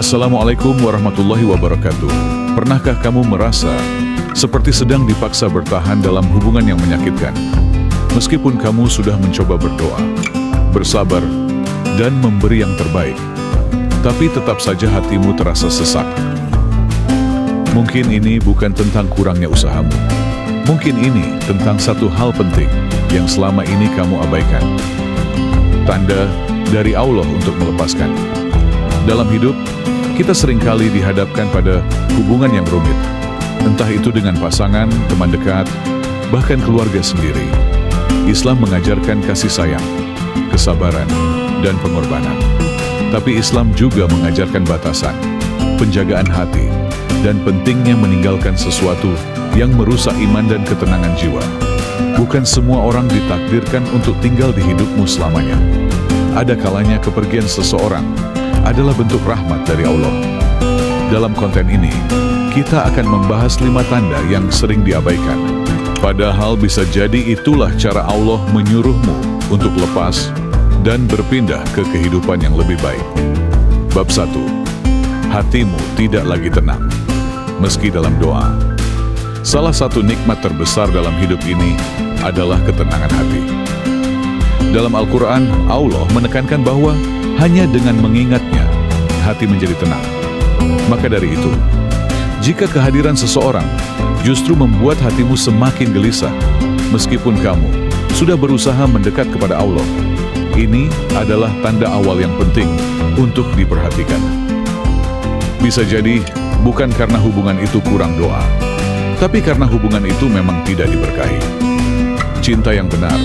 Assalamualaikum warahmatullahi wabarakatuh. Pernahkah kamu merasa seperti sedang dipaksa bertahan dalam hubungan yang menyakitkan? Meskipun kamu sudah mencoba berdoa, bersabar, dan memberi yang terbaik, tapi tetap saja hatimu terasa sesak. Mungkin ini bukan tentang kurangnya usahamu. Mungkin ini tentang satu hal penting yang selama ini kamu abaikan. Tanda dari Allah untuk melepaskan. Dalam hidup, kita seringkali dihadapkan pada hubungan yang rumit. Entah itu dengan pasangan, teman dekat, bahkan keluarga sendiri. Islam mengajarkan kasih sayang, kesabaran, dan pengorbanan. Tapi Islam juga mengajarkan batasan, penjagaan hati, dan pentingnya meninggalkan sesuatu yang merusak iman dan ketenangan jiwa. Bukan semua orang ditakdirkan untuk tinggal di hidupmu selamanya. Ada kalanya kepergian seseorang adalah bentuk rahmat dari Allah. Dalam konten ini, kita akan membahas 5 tanda yang sering diabaikan. Padahal bisa jadi itulah cara Allah menyuruhmu untuk lepas dan berpindah ke kehidupan yang lebih baik. Bab 1. Hatimu tidak lagi tenang, meski dalam doa. Salah satu nikmat terbesar dalam hidup ini adalah ketenangan hati. Dalam Al-Quran, Allah menekankan bahwa hanya dengan mengingatnya, hati menjadi tenang. Maka dari itu, jika kehadiran seseorang justru membuat hatimu semakin gelisah, meskipun kamu sudah berusaha mendekat kepada Allah, ini adalah tanda awal yang penting untuk diperhatikan. Bisa jadi bukan karena hubungan itu kurang doa, tapi karena hubungan itu memang tidak diberkahi. Cinta yang benar,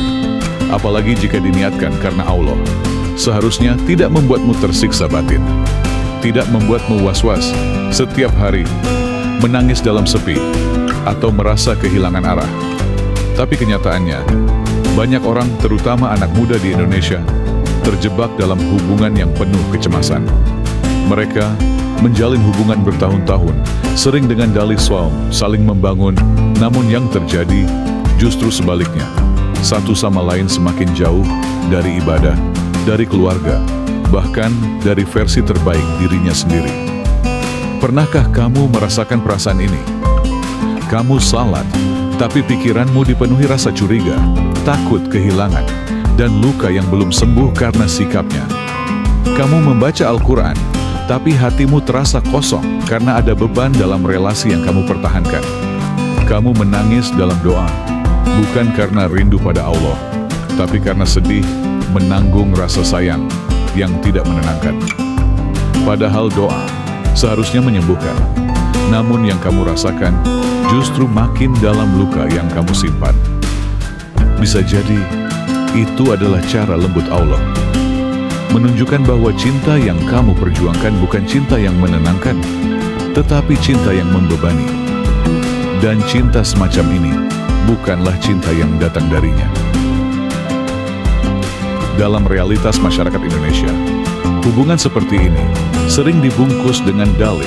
apalagi jika diniatkan karena Allah, seharusnya tidak membuatmu tersiksa batin, tidak membuatmu was-was setiap hari, menangis dalam sepi, atau merasa kehilangan arah. Tapi kenyataannya, banyak orang, terutama anak muda di Indonesia, terjebak dalam hubungan yang penuh kecemasan. Mereka menjalin hubungan bertahun-tahun, sering dengan dalih saling membangun, namun yang terjadi justru sebaliknya. Satu sama lain semakin jauh dari ibadah, dari keluarga, bahkan dari versi terbaik dirinya sendiri. Pernahkah kamu merasakan perasaan ini? Kamu salat, tapi pikiranmu dipenuhi rasa curiga, takut kehilangan, dan luka yang belum sembuh karena sikapnya. Kamu membaca Al-Quran, tapi hatimu terasa kosong karena ada beban dalam relasi yang kamu pertahankan. Kamu menangis dalam doa, bukan karena rindu pada Allah, tapi karena sedih menanggung rasa sayang yang tidak menenangkan. Padahal doa seharusnya menyembuhkan, namun yang kamu rasakan justru makin dalam luka yang kamu simpan. Bisa jadi itu adalah cara lembut Allah, menunjukkan bahwa cinta yang kamu perjuangkan bukan cinta yang menenangkan, tetapi cinta yang membebani. Dan cinta semacam ini bukanlah cinta yang datang darinya. Dalam realitas masyarakat Indonesia, hubungan seperti ini sering dibungkus dengan dalih,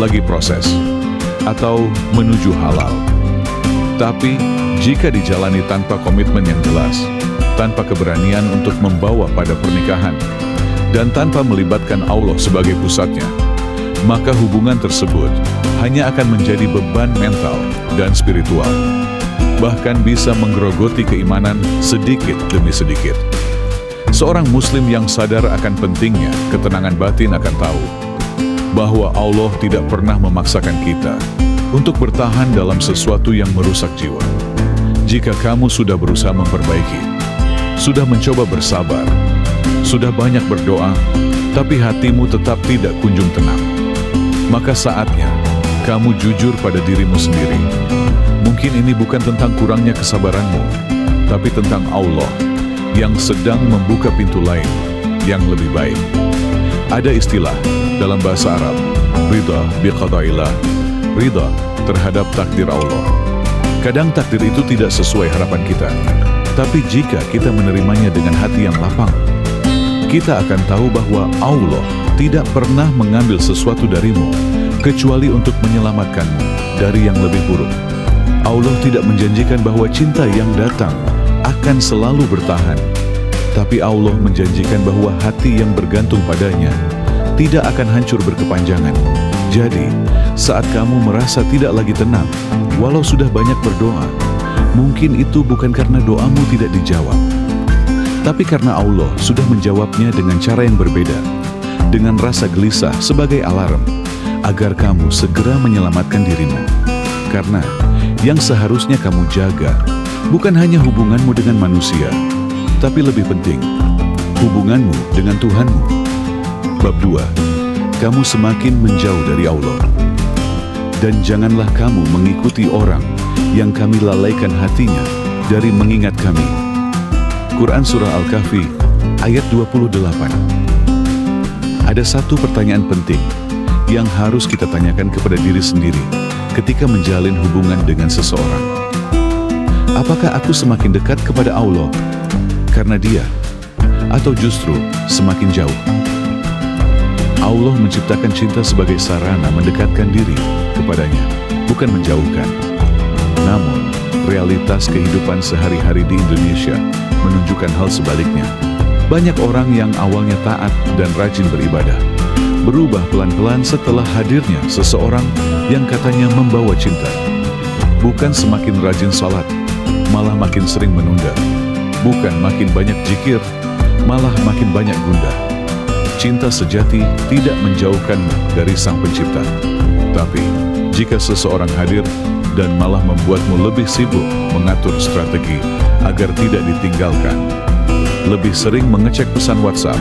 lagi proses, atau menuju halal. Tapi, jika dijalani tanpa komitmen yang jelas, tanpa keberanian untuk membawa pada pernikahan, dan tanpa melibatkan Allah sebagai pusatnya, maka hubungan tersebut hanya akan menjadi beban mental dan spiritual. Bahkan bisa menggerogoti keimanan sedikit demi sedikit. Seorang muslim yang sadar akan pentingnya ketenangan batin akan tahu bahwa Allah tidak pernah memaksakan kita untuk bertahan dalam sesuatu yang merusak jiwa. Jika kamu sudah berusaha memperbaiki, sudah mencoba bersabar, sudah banyak berdoa, tapi hatimu tetap tidak kunjung tenang, maka saatnya kamu jujur pada dirimu sendiri. Mungkin ini bukan tentang kurangnya kesabaranmu, tapi tentang Allah yang sedang membuka pintu lain yang lebih baik. Ada istilah dalam bahasa Arab, ridha biqada'illah, ridha terhadap takdir Allah. Kadang takdir itu tidak sesuai harapan kita, tapi jika kita menerimanya dengan hati yang lapang, kita akan tahu bahwa Allah tidak pernah mengambil sesuatu darimu kecuali untuk menyelamatkanmu dari yang lebih buruk. Allah tidak menjanjikan bahwa cinta yang datang akan selalu bertahan, tapi Allah menjanjikan bahwa hati yang bergantung padanya tidak akan hancur berkepanjangan. Jadi, saat kamu merasa tidak lagi tenang, walau sudah banyak berdoa, mungkin itu bukan karena doamu tidak dijawab, tapi karena Allah sudah menjawabnya dengan cara yang berbeda, dengan rasa gelisah sebagai alarm, agar kamu segera menyelamatkan dirimu. Karena yang seharusnya kamu jaga bukan hanya hubunganmu dengan manusia, tapi lebih penting, hubunganmu dengan Tuhanmu. Bab 2. Kamu semakin menjauh dari Allah. Dan janganlah kamu mengikuti orang yang kami lalaikan hatinya dari mengingat kami. Quran Surah Al-Kahfi ayat 28. Ada satu pertanyaan penting yang harus kita tanyakan kepada diri sendiri ketika menjalin hubungan dengan seseorang. Apakah aku semakin dekat kepada Allah karena Dia, atau justru semakin jauh? Allah menciptakan cinta sebagai sarana mendekatkan diri kepadanya, bukan menjauhkan. Namun, realitas kehidupan sehari-hari di Indonesia menunjukkan hal sebaliknya. Banyak orang yang awalnya taat dan rajin beribadah, berubah pelan-pelan setelah hadirnya seseorang yang katanya membawa cinta. Bukan semakin rajin salat, malah makin sering menunda. Bukan makin banyak zikir, malah makin banyak gundah. Cinta sejati tidak menjauhkanmu dari Sang Pencipta. Tapi, jika seseorang hadir dan malah membuatmu lebih sibuk mengatur strategi agar tidak ditinggalkan, lebih sering mengecek pesan WhatsApp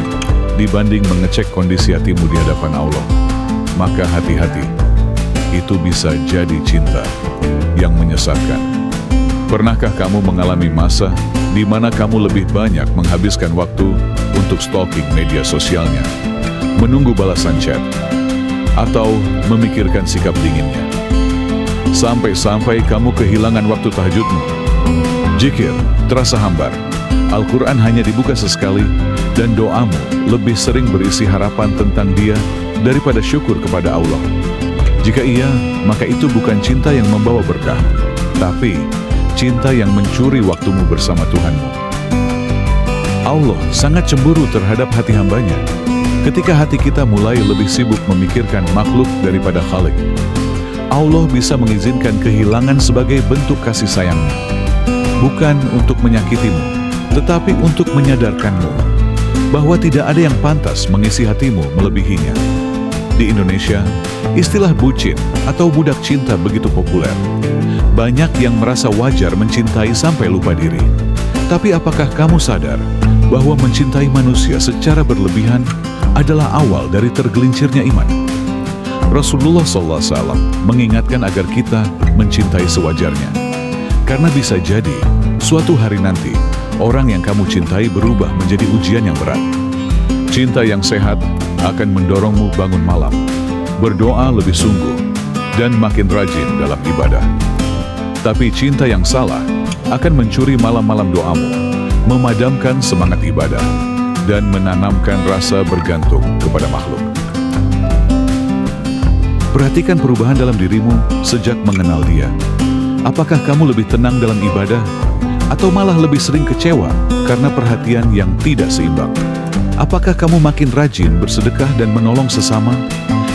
dibanding mengecek kondisi hatimu di hadapan Allah, maka hati-hati, itu bisa jadi cinta yang menyesatkan. Pernahkah kamu mengalami masa di mana kamu lebih banyak menghabiskan waktu untuk stalking media sosialnya, menunggu balasan chat, atau memikirkan sikap dinginnya? Sampai-sampai kamu kehilangan waktu tahajudmu. Zikir terasa hambar, Al-Quran hanya dibuka sesekali, dan doamu lebih sering berisi harapan tentang Dia daripada syukur kepada Allah. Jika iya, maka itu bukan cinta yang membawa berkah, tapi cinta yang mencuri waktumu bersama Tuhanmu. Allah sangat cemburu terhadap hati hambanya ketika hati kita mulai lebih sibuk memikirkan makhluk daripada Khalik. Allah bisa mengizinkan kehilangan sebagai bentuk kasih sayangnya, bukan untuk menyakitimu, tetapi untuk menyadarkanmu bahwa tidak ada yang pantas mengisi hatimu melebihinya. Di Indonesia, istilah bucin atau budak cinta begitu populer. Banyak yang merasa wajar mencintai sampai lupa diri. Tapi apakah kamu sadar bahwa mencintai manusia secara berlebihan adalah awal dari tergelincirnya iman? Rasulullah SAW mengingatkan agar kita mencintai sewajarnya. Karena bisa jadi, suatu hari nanti, orang yang kamu cintai berubah menjadi ujian yang berat. Cinta yang sehat akan mendorongmu bangun malam, berdoa lebih sungguh, dan makin rajin dalam ibadah. Tapi cinta yang salah akan mencuri malam-malam doamu, memadamkan semangat ibadah, dan menanamkan rasa bergantung kepada makhluk. Perhatikan perubahan dalam dirimu sejak mengenal Dia. Apakah kamu lebih tenang dalam ibadah, atau malah lebih sering kecewa karena perhatian yang tidak seimbang? Apakah kamu makin rajin bersedekah dan menolong sesama,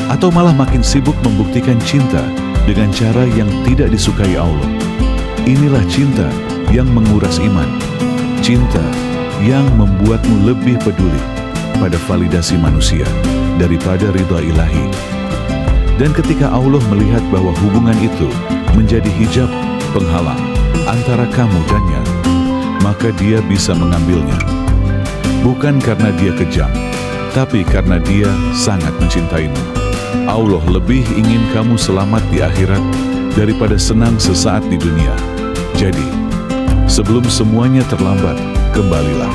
atau malah makin sibuk membuktikan cinta dengan cara yang tidak disukai Allah? Inilah cinta yang menguras iman, cinta yang membuatmu lebih peduli pada validasi manusia daripada ridha ilahi. Dan ketika Allah melihat bahwa hubungan itu menjadi hijab penghalang antara kamu dannya, maka Dia bisa mengambilnya. Bukan karena Dia kejam, tapi karena Dia sangat mencintaimu. Allah lebih ingin kamu selamat di akhirat daripada senang sesaat di dunia. Jadi, sebelum semuanya terlambat, kembalilah.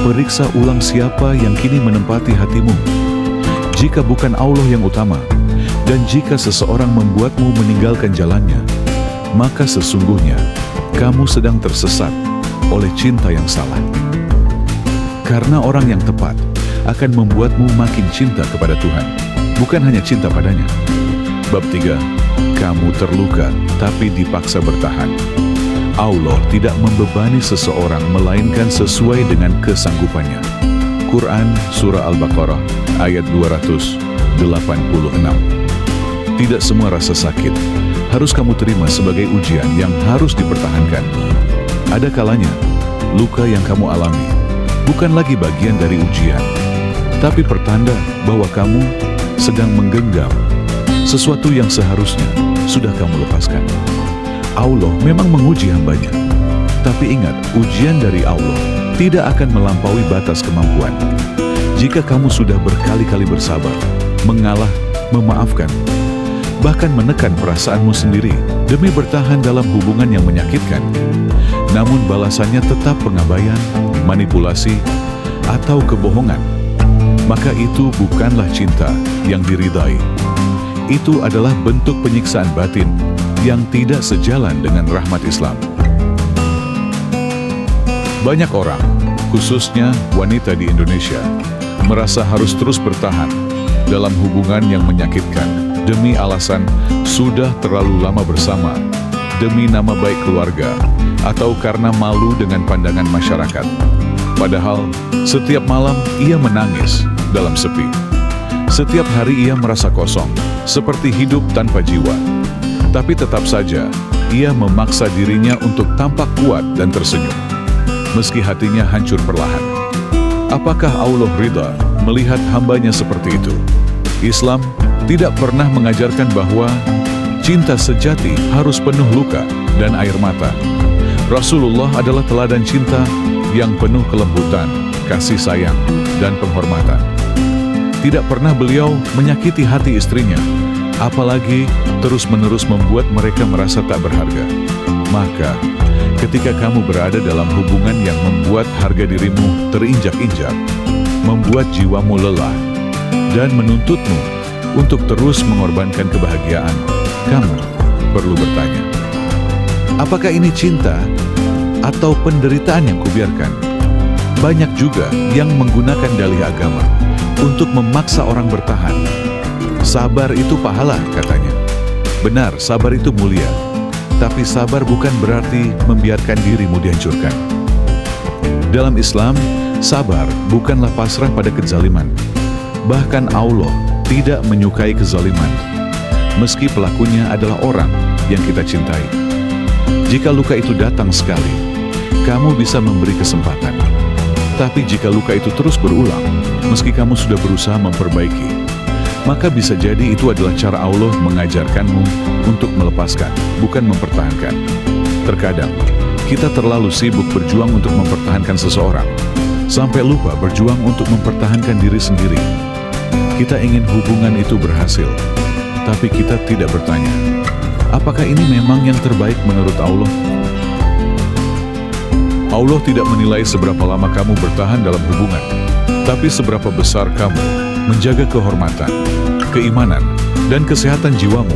Periksa ulang siapa yang kini menempati hatimu. Jika bukan Allah yang utama, dan jika seseorang membuatmu meninggalkan jalannya, maka sesungguhnya kamu sedang tersesat oleh cinta yang salah. Karena orang yang tepat akan membuatmu makin cinta kepada Tuhan, bukan hanya cinta padanya. Bab 3. Kamu terluka tapi dipaksa bertahan. Allah tidak membebani seseorang melainkan sesuai dengan kesanggupannya. Quran Surah Al-Baqarah ayat 286. Tidak semua rasa sakit harus kamu terima sebagai ujian yang harus dipertahankan. Ada kalanya, luka yang kamu alami bukan lagi bagian dari ujian, tapi pertanda bahwa kamu sedang menggenggam sesuatu yang seharusnya sudah kamu lepaskan. Allah memang menguji hambanya, tapi ingat, ujian dari Allah tidak akan melampaui batas kemampuan. Jika kamu sudah berkali-kali bersabar, mengalah, memaafkan, bahkan menekan perasaanmu sendiri demi bertahan dalam hubungan yang menyakitkan, namun balasannya tetap pengabaian, manipulasi, atau kebohongan, maka itu bukanlah cinta yang diridai. Itu adalah bentuk penyiksaan batin yang tidak sejalan dengan rahmat Islam. Banyak orang, khususnya wanita di Indonesia, merasa harus terus bertahan dalam hubungan yang menyakitkan demi alasan sudah terlalu lama bersama, demi nama baik keluarga, atau karena malu dengan pandangan masyarakat. Padahal, setiap malam ia menangis dalam sepi. Setiap hari ia merasa kosong, seperti hidup tanpa jiwa. Tapi tetap saja, ia memaksa dirinya untuk tampak kuat dan tersenyum, meski hatinya hancur perlahan. Apakah Allah ridha melihat hambanya seperti itu? Islam tidak pernah mengajarkan bahwa cinta sejati harus penuh luka dan air mata. Rasulullah adalah teladan cinta yang penuh kelembutan, kasih sayang, dan penghormatan. Tidak pernah beliau menyakiti hati istrinya, apalagi terus-menerus membuat mereka merasa tak berharga. Maka, ketika kamu berada dalam hubungan yang membuat harga dirimu terinjak-injak, membuat jiwamu lelah, dan menuntutmu untuk terus mengorbankan kebahagiaan, kamu perlu bertanya, apakah ini cinta atau penderitaan yang kubiarkan? Banyak juga yang menggunakan dalih agama untuk memaksa orang bertahan. Sabar itu pahala, katanya. Benar, sabar itu mulia, tapi sabar bukan berarti membiarkan dirimu dihancurkan. Dalam Islam, sabar bukanlah pasrah pada kezaliman. Bahkan Allah tidak menyukai kezaliman, meski pelakunya adalah orang yang kita cintai. Jika luka itu datang sekali, kamu bisa memberi kesempatan. Tapi jika luka itu terus berulang, meski kamu sudah berusaha memperbaiki, maka bisa jadi itu adalah cara Allah mengajarkanmu untuk melepaskan, bukan mempertahankan. Terkadang, kita terlalu sibuk berjuang untuk mempertahankan seseorang, sampai lupa berjuang untuk mempertahankan diri sendiri. Kita ingin hubungan itu berhasil, tapi kita tidak bertanya, apakah ini memang yang terbaik menurut Allah? Allah tidak menilai seberapa lama kamu bertahan dalam hubungan, tapi seberapa besar kamu menjaga kehormatan, keimanan, dan kesehatan jiwamu.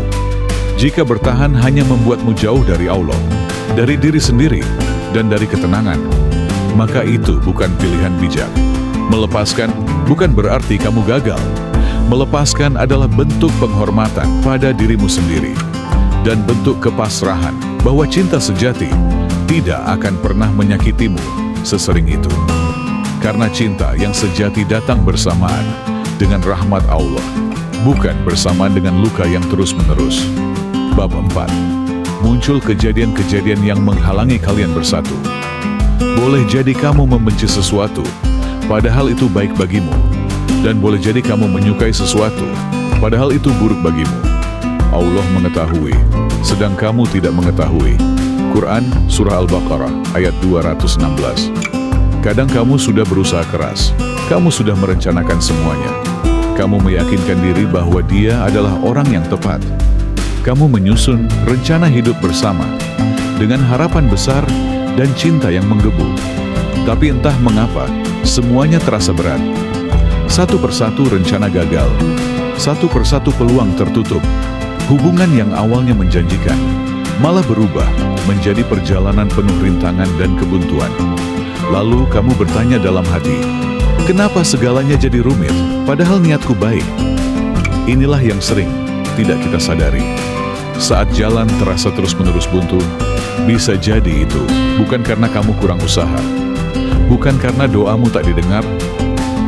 Jika bertahan hanya membuatmu jauh dari Allah, dari diri sendiri, dan dari ketenangan, maka itu bukan pilihan bijak. Melepaskan bukan berarti kamu gagal. Melepaskan adalah bentuk penghormatan pada dirimu sendiri dan bentuk kepasrahan bahwa cinta sejati tidak akan pernah menyakitimu sesering itu. Karena cinta yang sejati datang bersamaan dengan rahmat Allah, bukan bersamaan dengan luka yang terus-menerus. Bab 4. Muncul kejadian-kejadian yang menghalangi kalian bersatu. Boleh jadi kamu membenci sesuatu, padahal itu baik bagimu. Dan boleh jadi kamu menyukai sesuatu, padahal itu buruk bagimu. Allah mengetahui, sedang kamu tidak mengetahui. Quran Surah Al-Baqarah ayat 216. Kadang kamu sudah berusaha keras, kamu sudah merencanakan semuanya. Kamu meyakinkan diri bahwa dia adalah orang yang tepat. Kamu menyusun rencana hidup bersama, dengan harapan besar dan cinta yang menggebu. Tapi entah mengapa, semuanya terasa berat. Satu persatu rencana gagal, satu persatu peluang tertutup. Hubungan yang awalnya menjanjikan, malah berubah menjadi perjalanan penuh rintangan dan kebuntuan. Lalu kamu bertanya dalam hati, kenapa segalanya jadi rumit, padahal niatku baik? Inilah yang sering tidak kita sadari. Saat jalan terasa terus-menerus buntu, bisa jadi itu bukan karena kamu kurang usaha, bukan karena doamu tak didengar,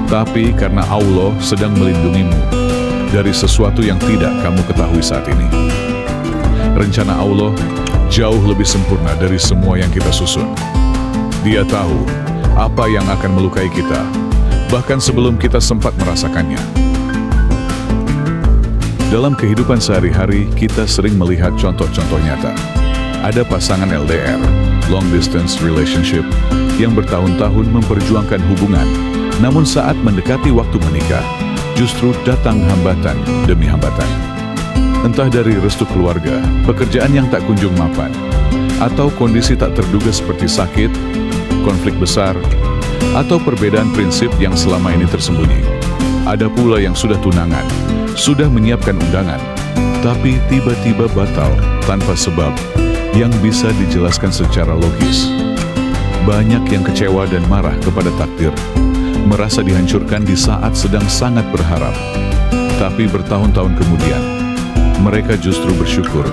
tapi karena Allah sedang melindungimu dari sesuatu yang tidak kamu ketahui saat ini. Rencana Allah jauh lebih sempurna dari semua yang kita susun. Dia tahu apa yang akan melukai kita, bahkan sebelum kita sempat merasakannya. Dalam kehidupan sehari-hari, kita sering melihat contoh-contoh nyata. Ada pasangan LDR, long distance relationship, yang bertahun-tahun memperjuangkan hubungan, namun saat mendekati waktu menikah, justru datang hambatan demi hambatan. Entah dari restu keluarga, pekerjaan yang tak kunjung mapan, atau kondisi tak terduga seperti sakit, konflik besar, atau perbedaan prinsip yang selama ini tersembunyi. Ada pula yang sudah tunangan, sudah menyiapkan undangan, tapi tiba-tiba batal tanpa sebab yang bisa dijelaskan secara logis. Banyak yang kecewa dan marah kepada takdir, merasa dihancurkan di saat sedang sangat berharap. Tapi bertahun-tahun kemudian, mereka justru bersyukur,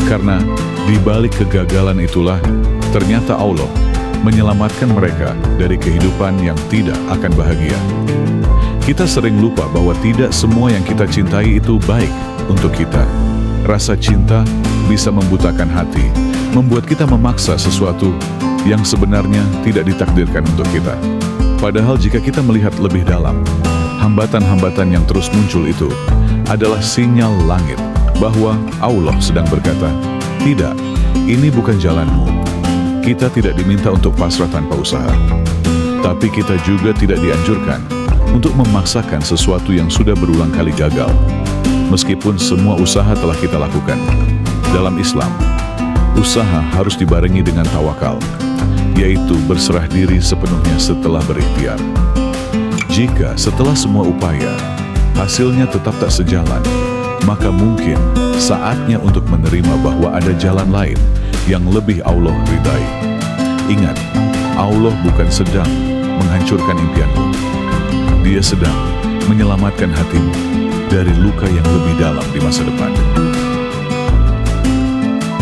karena di balik kegagalan itulah ternyata Allah menyelamatkan mereka dari kehidupan yang tidak akan bahagia. Kita sering lupa bahwa tidak semua yang kita cintai itu baik untuk kita. Rasa cinta bisa membutakan hati, membuat kita memaksa sesuatu yang sebenarnya tidak ditakdirkan untuk kita. Padahal jika kita melihat lebih dalam, hambatan-hambatan yang terus muncul itu adalah sinyal langit bahwa Allah sedang berkata, "Tidak, ini bukan jalanmu." Kita tidak diminta untuk pasrah tanpa usaha, tapi kita juga tidak dianjurkan untuk memaksakan sesuatu yang sudah berulang kali gagal. Meskipun semua usaha telah kita lakukan. Dalam Islam, usaha harus dibarengi dengan tawakal, yaitu berserah diri sepenuhnya setelah berikhtiar. Jika setelah semua upaya, hasilnya tetap tak sejalan, maka mungkin saatnya untuk menerima bahwa ada jalan lain yang lebih Allah ridai. Ingat, Allah bukan sedang menghancurkan impianmu. Dia sedang menyelamatkan hatimu dari luka yang lebih dalam di masa depan.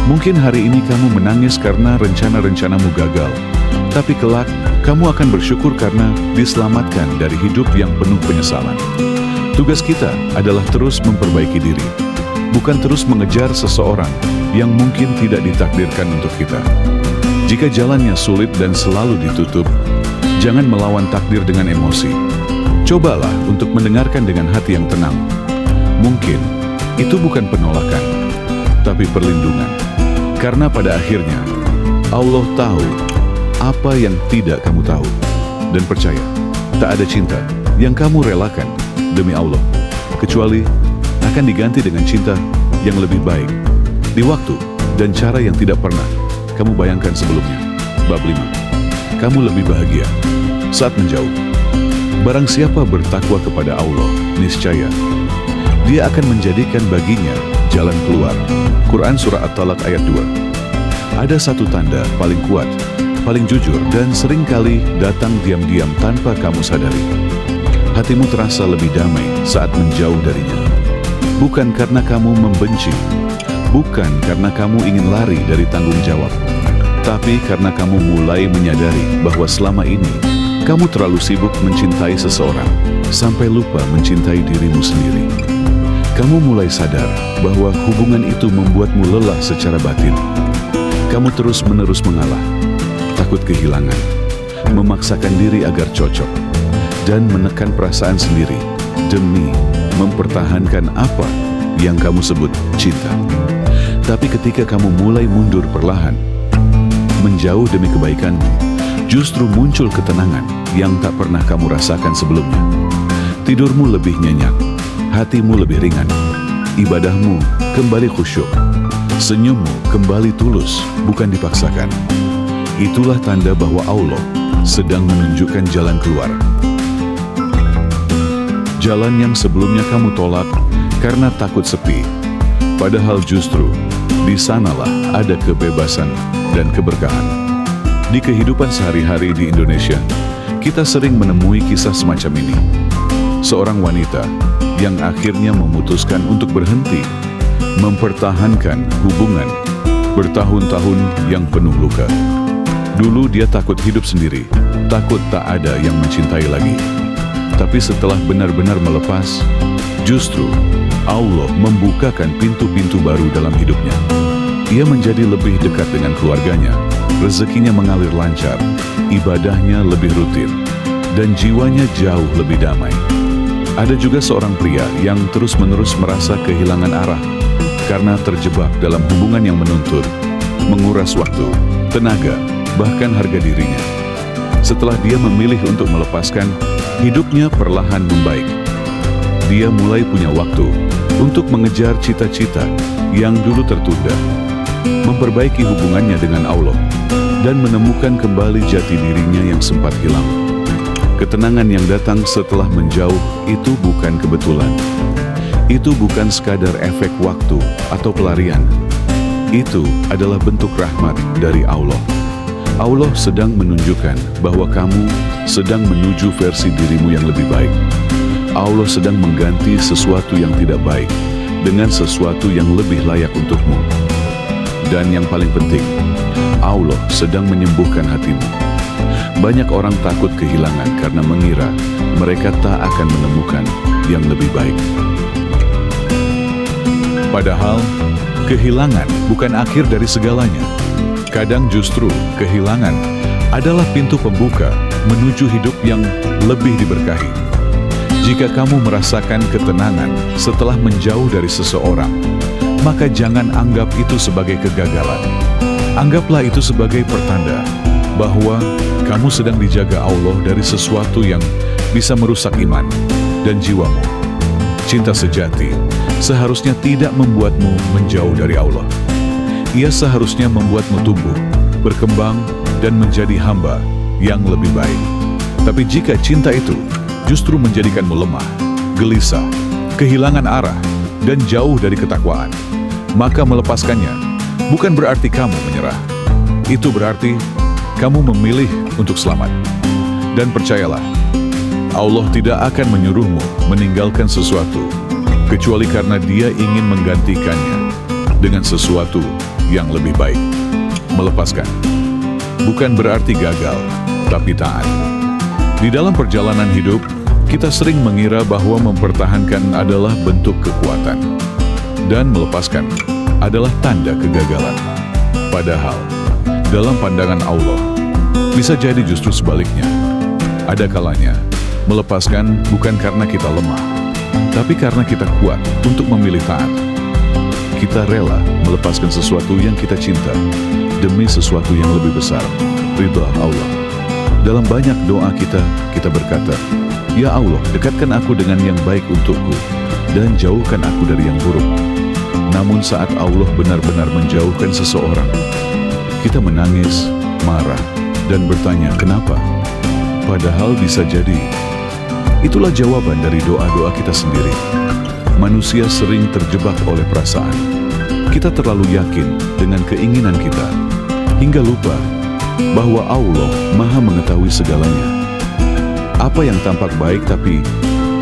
Mungkin hari ini kamu menangis karena rencana-rencanamu gagal, tapi kelak kamu akan bersyukur karena diselamatkan dari hidup yang penuh penyesalan. Tugas kita adalah terus memperbaiki diri, bukan terus mengejar seseorang yang mungkin tidak ditakdirkan untuk kita. Jika jalannya sulit dan selalu ditutup, jangan melawan takdir dengan emosi. Cobalah untuk mendengarkan dengan hati yang tenang. Mungkin itu bukan penolakan, tapi perlindungan. Karena pada akhirnya, Allah tahu apa yang tidak kamu tahu. Dan percaya, tak ada cinta yang kamu relakan demi Allah, kecuali akan diganti dengan cinta yang lebih baik, di waktu dan cara yang tidak pernah kamu bayangkan sebelumnya. Bab 5. Kamu lebih bahagia saat menjauh. Barang siapa bertakwa kepada Allah, niscaya Dia akan menjadikan baginya jalan keluar. Quran Surah At-Talaq ayat 2. Ada satu tanda paling kuat, paling jujur, dan seringkali datang diam-diam tanpa kamu sadari. Hatimu terasa lebih damai saat menjauh darinya. Bukan karena kamu membenci, bukan karena kamu ingin lari dari tanggung jawab, tapi karena kamu mulai menyadari bahwa selama ini kamu terlalu sibuk mencintai seseorang sampai lupa mencintai dirimu sendiri. Kamu mulai sadar bahwa hubungan itu membuatmu lelah secara batin. Kamu terus-menerus mengalah, takut kehilangan, memaksakan diri agar cocok, dan menekan perasaan sendiri demi mempertahankan apa yang kamu sebut cinta. Tapi ketika kamu mulai mundur perlahan, menjauh demi kebaikanmu, justru muncul ketenangan yang tak pernah kamu rasakan sebelumnya. Tidurmu lebih nyenyak, hatimu lebih ringan, ibadahmu kembali khusyuk, senyummu kembali tulus, bukan dipaksakan. Itulah tanda bahwa Allah sedang menunjukkan jalan keluar. Jalan yang sebelumnya kamu tolak karena takut sepi, padahal justru di sanalah ada kebebasan dan keberkahan. Di kehidupan sehari-hari di Indonesia, kita sering menemui kisah semacam ini. Seorang wanita yang akhirnya memutuskan untuk berhenti mempertahankan hubungan bertahun-tahun yang penuh luka. Dulu dia takut hidup sendiri, takut tak ada yang mencintai lagi. Tapi setelah benar-benar melepas, justru Allah membukakan pintu-pintu baru dalam hidupnya. Ia menjadi lebih dekat dengan keluarganya, rezekinya mengalir lancar, ibadahnya lebih rutin, dan jiwanya jauh lebih damai. Ada juga seorang pria yang terus-menerus merasa kehilangan arah karena terjebak dalam hubungan yang menuntut, menguras waktu, tenaga, bahkan harga dirinya. Setelah dia memilih untuk melepaskan, hidupnya perlahan membaik. Dia mulai punya waktu untuk mengejar cita-cita yang dulu tertunda, memperbaiki hubungannya dengan Allah, dan menemukan kembali jati dirinya yang sempat hilang. Ketenangan yang datang setelah menjauh itu bukan kebetulan. Itu bukan sekadar efek waktu atau pelarian. Itu adalah bentuk rahmat dari Allah. Allah sedang menunjukkan bahwa kamu sedang menuju versi dirimu yang lebih baik. Allah sedang mengganti sesuatu yang tidak baik dengan sesuatu yang lebih layak untukmu. Dan yang paling penting, Allah sedang menyembuhkan hatimu. Banyak orang takut kehilangan karena mengira mereka tak akan menemukan yang lebih baik. Padahal, kehilangan bukan akhir dari segalanya. Kadang justru kehilangan adalah pintu pembuka menuju hidup yang lebih diberkahi. Jika kamu merasakan ketenangan setelah menjauh dari seseorang, maka jangan anggap itu sebagai kegagalan. Anggaplah itu sebagai pertanda bahwa kamu sedang dijaga Allah dari sesuatu yang bisa merusak iman dan jiwamu. Cinta sejati seharusnya tidak membuatmu menjauh dari Allah. Ia seharusnya membuatmu tumbuh, berkembang, dan menjadi hamba yang lebih baik. Tapi jika cinta itu justru menjadikanmu lemah, gelisah, kehilangan arah, dan jauh dari ketakwaan, maka melepaskannya bukan berarti kamu menyerah. Itu berarti kamu memilih untuk selamat. Dan percayalah, Allah tidak akan menyuruhmu meninggalkan sesuatu, kecuali karena Dia ingin menggantikannya dengan sesuatu yang lebih baik. Melepaskan bukan berarti gagal, tapi taat. Di dalam perjalanan hidup, kita sering mengira bahwa mempertahankan adalah bentuk kekuatan, dan melepaskan adalah tanda kegagalan. Padahal, dalam pandangan Allah, bisa jadi justru sebaliknya. Ada kalanya, melepaskan bukan karena kita lemah, tapi karena kita kuat untuk memilih taat. Kita rela melepaskan sesuatu yang kita cinta demi sesuatu yang lebih besar, ridha Allah. Dalam banyak doa kita berkata, "Ya Allah, dekatkan aku dengan yang baik untukku, dan jauhkan aku dari yang buruk." Namun saat Allah benar-benar menjauhkan seseorang, kita menangis, marah, dan bertanya, kenapa? Padahal bisa jadi, itulah jawaban dari doa-doa kita sendiri. Manusia sering terjebak oleh perasaan. Kita terlalu yakin dengan keinginan kita, hingga lupa bahwa Allah Maha mengetahui segalanya. Apa yang tampak baik tapi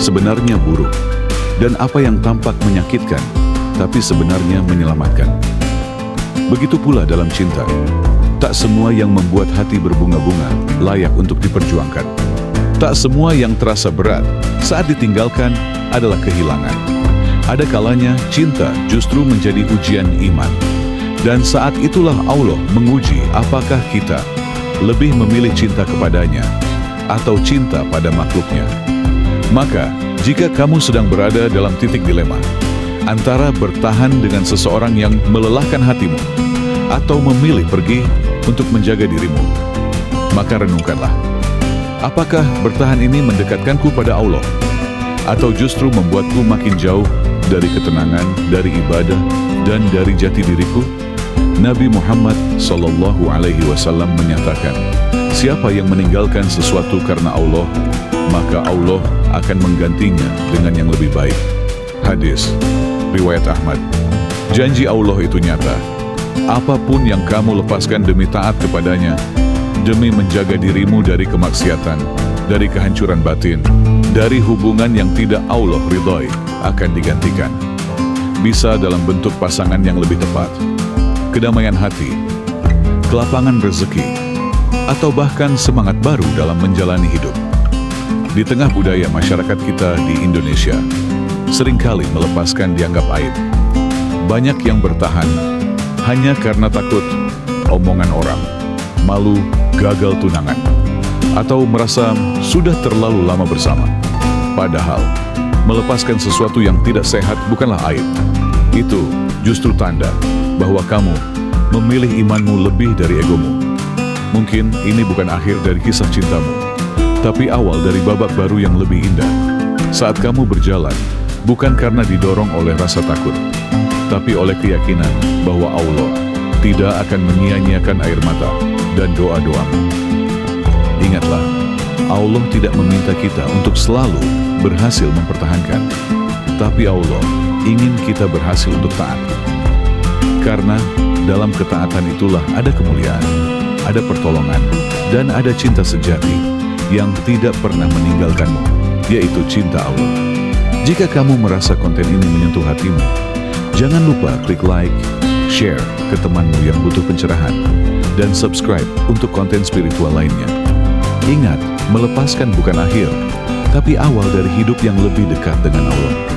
sebenarnya buruk, dan apa yang tampak menyakitkan tapi sebenarnya menyelamatkan. Begitu pula dalam cinta, tak semua yang membuat hati berbunga-bunga layak untuk diperjuangkan. Tak semua yang terasa berat saat ditinggalkan adalah kehilangan. Ada kalanya cinta justru menjadi ujian iman. Dan saat itulah Allah menguji apakah kita lebih memilih cinta kepadanya atau cinta pada makhluknya. Maka, jika kamu sedang berada dalam titik dilema antara bertahan dengan seseorang yang melelahkan hatimu atau memilih pergi untuk menjaga dirimu, maka renungkanlah, apakah bertahan ini mendekatkanku pada Allah atau justru membuatku makin jauh dari ketenangan, dari ibadah, dan dari jati diriku? Nabi Muhammad SAW menyatakan, siapa yang meninggalkan sesuatu karena Allah, maka Allah akan menggantinya dengan yang lebih baik. Hadis riwayat Ahmad. Janji Allah itu nyata. Apapun yang kamu lepaskan demi taat kepadanya, demi menjaga dirimu dari kemaksiatan, dari kehancuran batin, dari hubungan yang tidak Allah ridhoi, akan digantikan. Bisa dalam bentuk pasangan yang lebih tepat, kedamaian hati, kelapangan rezeki, atau bahkan semangat baru dalam menjalani hidup. Di tengah budaya masyarakat kita di Indonesia, seringkali melepaskan dianggap aib. Banyak yang bertahan hanya karena takut omongan orang, malu gagal tunangan, atau merasa sudah terlalu lama bersama. Padahal, melepaskan sesuatu yang tidak sehat bukanlah aib. Itu justru tanda bahwa kamu memilih imanmu lebih dari egomu. Mungkin ini bukan akhir dari kisah cintamu, tapi awal dari babak baru yang lebih indah. Saat kamu berjalan, bukan karena didorong oleh rasa takut, tapi oleh keyakinan bahwa Allah tidak akan menyia-nyiakan air mata dan doa-doamu. Ingatlah, Allah tidak meminta kita untuk selalu berhasil mempertahankan, tapi Allah ingin kita berhasil untuk taat. Karena dalam ketaatan itulah ada kemuliaan, ada pertolongan, dan ada cinta sejati yang tidak pernah meninggalkanmu, yaitu cinta Allah. Jika kamu merasa konten ini menyentuh hatimu, jangan lupa klik like, share ke temanmu yang butuh pencerahan, dan subscribe untuk konten spiritual lainnya. Ingat, melepaskan bukan akhir, tapi awal dari hidup yang lebih dekat dengan Allah.